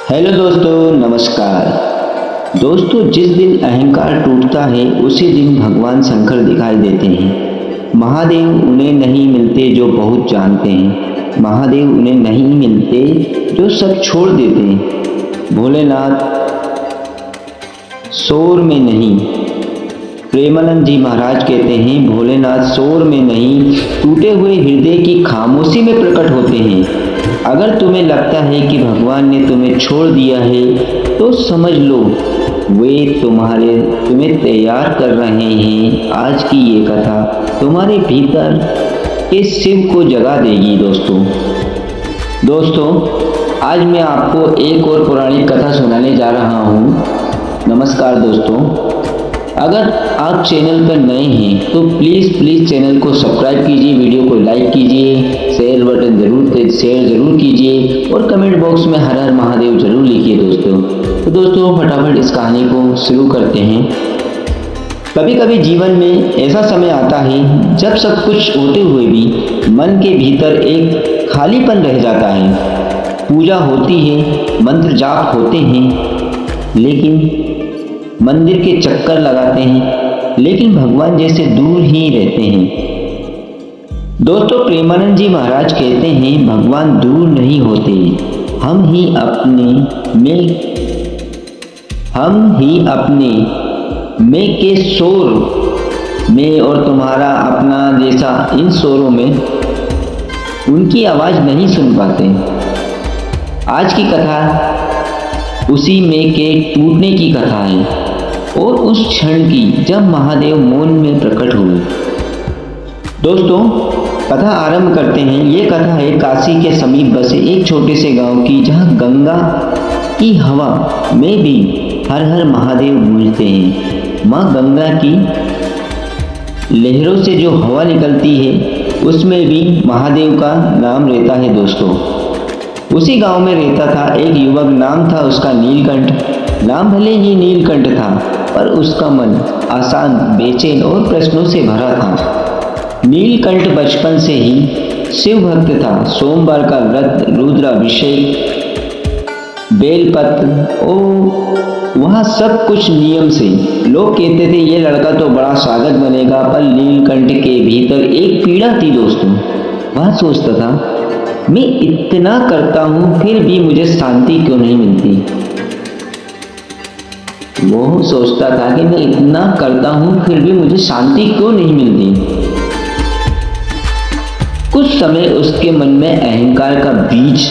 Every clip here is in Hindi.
हेलो दोस्तों, नमस्कार। दोस्तों, जिस दिन अहंकार टूटता है उसी दिन भगवान शंकर दिखाई देते हैं। महादेव उन्हें नहीं मिलते जो बहुत जानते हैं। महादेव उन्हें नहीं मिलते जो सब छोड़ देते हैं। भोलेनाथ शोर में नहीं, प्रेमानंद जी महाराज कहते हैं, भोलेनाथ शोर में नहीं, टूटे हुए हृदय की खामोशी में प्रकट होते हैं। अगर तुम्हें लगता है कि भगवान ने तुम्हें छोड़ दिया है तो समझ लो वे तुम्हें तैयार कर रहे हैं। आज की ये कथा तुम्हारे भीतर के शिव को जगा देगी। दोस्तों, आज मैं आपको एक और पौराणिक कथा सुनाने जा रहा हूँ। नमस्कार दोस्तों, अगर आप चैनल पर नए हैं तो प्लीज़ चैनल को सब्सक्राइब कीजिए, वीडियो को लाइक कीजिए, शेयर बटन शेयर ज़रूर कीजिए और कमेंट बॉक्स में हर हर महादेव जरूर लिखिए। दोस्तों फटाफट इस कहानी को शुरू करते हैं। कभी कभी जीवन में ऐसा समय आता है जब सब कुछ होते हुए भी मन के भीतर एक खालीपन रह जाता है। पूजा होती है, मंत्र जाप होते हैं, लेकिन मंदिर के चक्कर लगाते हैं, लेकिन भगवान जैसे दूर ही रहते हैं। दोस्तों, प्रेमानंद जी महाराज कहते हैं, भगवान दूर नहीं होते, हम ही अपने में के शोर में और तुम्हारा अपना जैसा इन शोरों में उनकी आवाज़ नहीं सुन पाते। आज की कथा उसी में के टूटने की कथा है और उस क्षण की जब महादेव मौन में प्रकट हुए। दोस्तों, कथा आरंभ करते हैं। ये कथा है काशी के समीप बसे एक छोटे से गांव की, जहां गंगा की हवा में भी हर हर महादेव गूंजते हैं। माँ गंगा की लहरों से जो हवा निकलती है उसमें भी महादेव का नाम रहता है। दोस्तों, उसी गांव में रहता था एक युवक, नाम था उसका नीलकंठ। नाम भले ही नीलकंठ था, पर उसका मन आसान, बेचैन और प्रश्नों से भरा था। नीलकंठ बचपन से ही शिव भक्त था। सोमवार का व्रत, रुद्राभिषेक, बेलपत्र और वहाँ सब कुछ नियम से। लोग कहते थे ये लड़का तो बड़ा साधक बनेगा, पर नीलकंठ के भीतर एक पीड़ा थी। दोस्तों, वह सोचता था, मैं इतना करता हूँ फिर भी मुझे शांति क्यों नहीं मिलती। वो सोचता था कि मैं इतना करता हूँ फिर भी मुझे शांति क्यों नहीं मिलती। कुछ समय उसके मन में अहंकार का बीज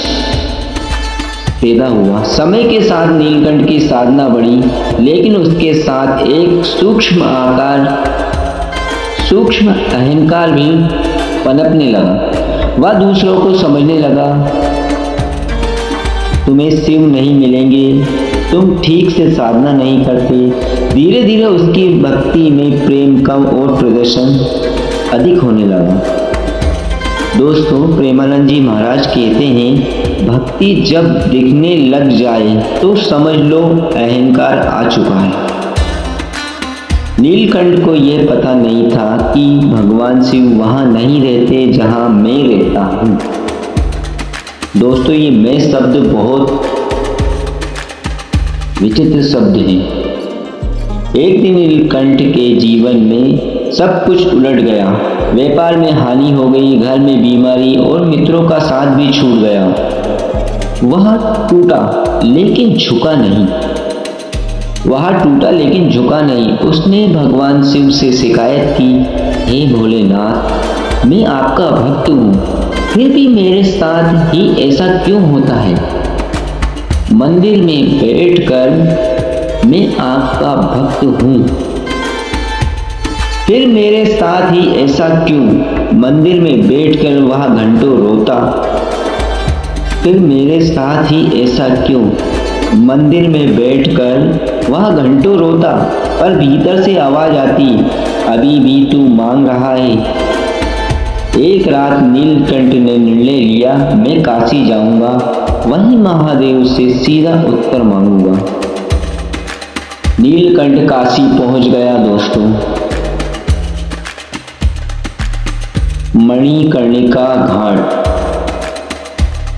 पैदा हुआ। समय के साथ नीलकंठ की साधना बढ़ी, लेकिन उसके साथ एक सूक्ष्म अहंकार भी पनपने लगा। वह दूसरों को समझने लगा, तुम्हें शिव नहीं मिलेंगे, तुम ठीक से साधना नहीं करते। धीरे धीरे उसकी भक्ति में प्रेम कम और प्रदर्शन अधिक होने लगा। दोस्तों, प्रेमानंद जी महाराज कहते हैं, भक्ति जब दिखने लग जाए तो समझ लो अहंकार आ चुका है। नीलकंठ को यह पता नहीं था कि भगवान शिव वहाँ नहीं रहते जहाँ मैं रहता हूँ। दोस्तों, ये मैं शब्द बहुत विचित्र शब्द है। एक दिन नीलकंठ के जीवन में सब कुछ उलट गया। व्यापार में हानि हो गई, घर में बीमारी और मित्रों का साथ भी छूट गया। वह टूटा लेकिन झुका नहीं। उसने भगवान शिव से शिकायत की, हे भोलेनाथ, मैं आपका भक्त हूँ, फिर भी मेरे साथ ही ऐसा क्यों होता है। मंदिर में बैठकर मैं आपका भक्त हूँ, फिर मेरे साथ ही ऐसा क्यों। मंदिर में बैठकर वह घंटों रोता, फिर मेरे साथ ही ऐसा क्यों। मंदिर में बैठकर वह घंटों रोता, पर भीतर से आवाज आती, अभी भी तू मांग रहा है। एक रात नीलकंठ ने निर्णय लिया, मैं काशी जाऊंगा, वहीं महादेव से सीधा उत्तर मांगूंगा। नीलकंठ काशी पहुंच गया। दोस्तों, मणिकर्णिका घाट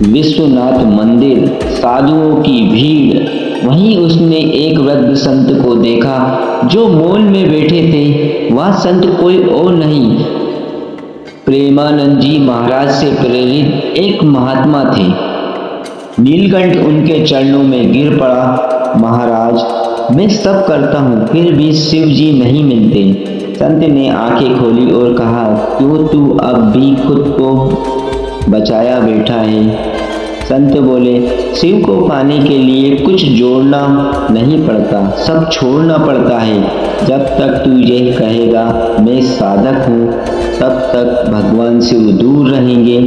विश्वनाथ मंदिर, साधुओं की भीड़। वहीं उसने एक वृद्ध संत को देखा जो मॉल में बैठे थे। वह संत कोई और नहीं, प्रेमानंद जी महाराज से प्रेरित एक महात्मा थे। नीलकंठ उनके चरणों में गिर पड़ा। महाराज, मैं सब करता हूँ फिर भी शिव जी नहीं मिलते। संत ने आंखें खोली और कहा, क्यों तू अब भी खुद को बचाया बैठा है? संत बोले, शिव को पाने के लिए कुछ जोड़ना नहीं पड़ता, सब छोड़ना पड़ता है। जब तक तू ये कहेगा मैं साधक हूँ, तब तक भगवान शिव दूर रहेंगे,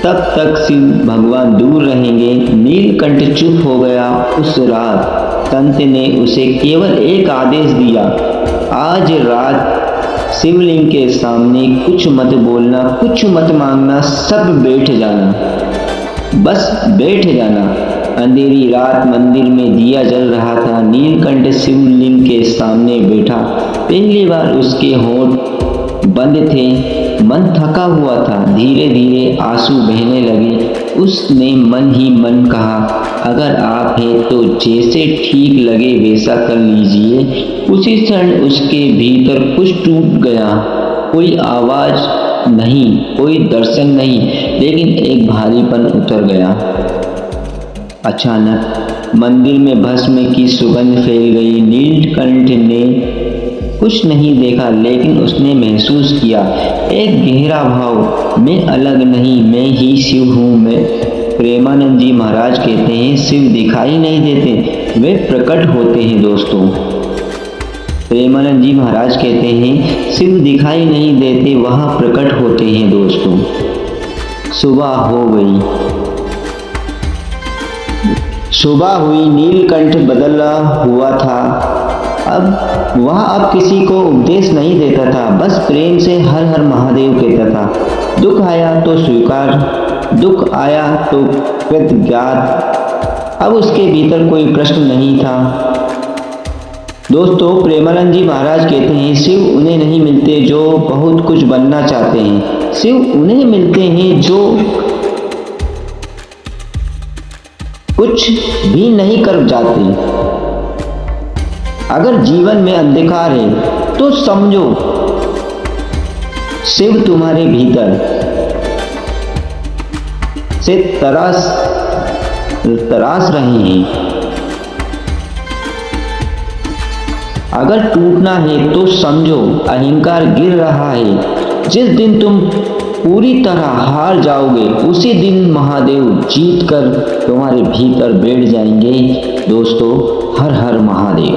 तब तक शिव भगवान दूर रहेंगे। नीलकंठ चुप हो गया। उस रात संत ने उसे केवल एक आदेश दिया, आज रात शिवलिंग के सामने कुछ मत बोलना, कुछ मत मांगना, सब बैठ जाना, बस बैठ जाना। अंधेरी रात मंदिर में दिया जल रहा था। नीलकंठ शिवलिंग के सामने बैठा। पहली बार उसके होंठ बंद थे, मन थका हुआ था। धीरे धीरे आंसू बहने लगे। उसने मन ही मन कहा, अगर आप हैं तो जैसे ठीक लगे वैसा कर लीजिए। उसी क्षण उसके भीतर कुछ टूट गया। कोई आवाज नहीं, कोई दर्शन नहीं, लेकिन एक भारीपन उतर गया। अचानक मंदिर में भस्म की सुगंध फैल गई। नीलकंठ ने कुछ नहीं देखा, लेकिन उसने महसूस किया एक गहरा भाव, मैं अलग नहीं, मैं ही शिव हूँ। मैं प्रेमानंद जी महाराज कहते हैं, शिव दिखाई नहीं देते, वे प्रकट होते हैं। दोस्तों, प्रेमानंद जी महाराज कहते हैं, शिव दिखाई नहीं देते, वह प्रकट होते हैं। दोस्तों, सुबह हो गई। सुबह हुई। नीलकंठ बदला हुआ था। वह अब किसी को उपदेश नहीं देता था, बस प्रेम से हर हर महादेव कहता था। दुख आया तो स्वीकार, दुख आया तो कृतज्ञात। अब उसके भीतर कोई प्रश्न नहीं था। दोस्तों, प्रेमानंद जी महाराज कहते हैं, शिव उन्हें नहीं मिलते जो बहुत कुछ बनना चाहते हैं, शिव उन्हें मिलते हैं जो कुछ भी नहीं कर जाते। अगर जीवन में अंधकार है तो समझो शिव तुम्हारे भीतर से तराश रहे हैं। अगर टूटना है तो समझो अहंकार गिर रहा है। जिस दिन तुम पूरी तरह हार जाओगे, उसी दिन महादेव जीत कर तुम्हारे भीतर बैठ जाएंगे। दोस्तों, हर हर महादेव।